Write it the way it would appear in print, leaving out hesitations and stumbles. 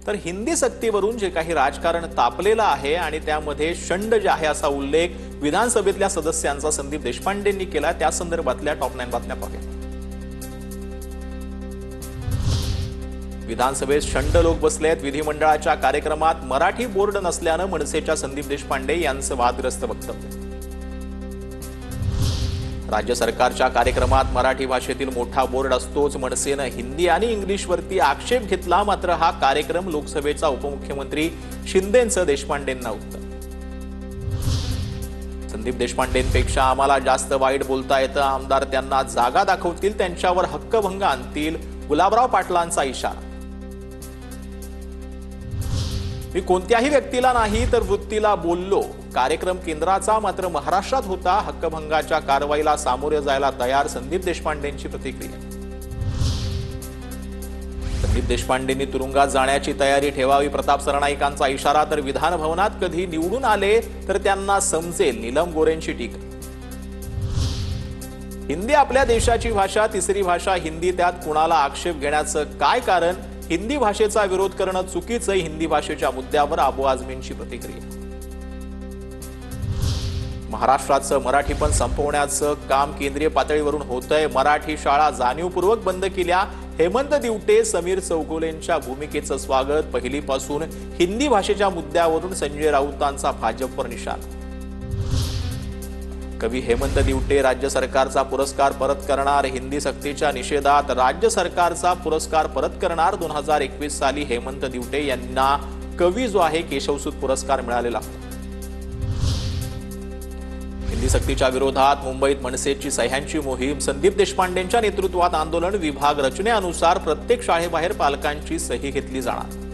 तर हिंदी सक्तीवरून जे काही राजकारण तापलेलं आहे आणि त्यामध्ये शंड जे आहे असा उल्लेख विधानसभेतल्या सदस्यांचा संदीप देशपांडेंनी केला, त्या संदर्भातल्या टॉप 9 बातम्या पाहूया। विधानसभेत शंड लोक बसलेत। विधिमंडळाच्या कार्यक्रमात मराठी बोर्ड नसल्यानं मनसेच्या संदीप देशपांडे यांचं वादग्रस्त वक्तव्य। राज्य सरकारच्या कार्यक्रमात मराठी भाषेतील मोठा बोर्ड असतोच, मनसेनं हिंदी आणि इंग्लिशवरती आक्षेप घेतला। मात्र हा कार्यक्रम लोकसभेचा उपमुख्यमंत्री शिंदेंचं देशपांडेंना उत्तर। संदीप देशपांडेंपेक्षा आम्हाला जास्त वाईट बोलता येतं, आमदार त्यांना जागा दाखवतील, त्यांच्यावर हक्कभंग आणतील, गुलाबराव पाटलांचा इशारा। मी कोणत्याही व्यक्तीला नाही तर वृत्तीला बोललो, कार्यक्रम केंद्राचा मात्र महाराष्ट्रात होता, हक्कभंगाच्या कारवाईला सामोरे जायला तयार, संदीप देशपांडेंची प्रतिक्रिया। संदीप देशपांडेंनी तुरुंगात जाण्याची तयारी ठेवावी, प्रताप सरनाईकांचा इशारा। तर विधान भवनात कधी निवडून आले तर त्यांना समजेल, नीलम गोरेंची टीका। हिंदी आपल्या देशाची भाषा, तिसरी भाषा हिंदी, त्यात कुणाला आक्षेप घेण्याचं काय कारण? हिंदी भाषेचा विरोध करणं चुकीचं, हिंदी भाषेच्या मुद्द्यावर अबू आझमींची प्रतिक्रिया। महाराष्ट्राचं मराठीपण संपवण्याचं काम केंद्रीय पातळीवरून होतंय, मराठी शाळा जाणीवपूर्वक बंद केल्या। हेमंत दिवटे, समीर चौगुलेंच्या भूमिकेचं स्वागत। पहिलीपासून हिंदी भाषेच्या मुद्द्यावरून संजय राऊतांचा भाजपवर निशाणा। कवी हेमंत दिवटे राज्य सरकारचा पुरस्कार परत करणार, हिंदी सक्तीच्या निषेधात राज्य सरकारचा पुरस्कार परत करणार। 2021 साली हेमंत दिवटे यांना कवी जो आहे केशवसूत पुरस्कार मिळालेला। हिंदी सक्तीच्या विरोधात मुंबईत मनसेची सह्यांची मोहीम, संदीप देशपांडेंच्या नेतृत्वात आंदोलन। विभाग रचनेनुसार प्रत्येक शाळेबाहेर पालकांची सही घेतली जाणार।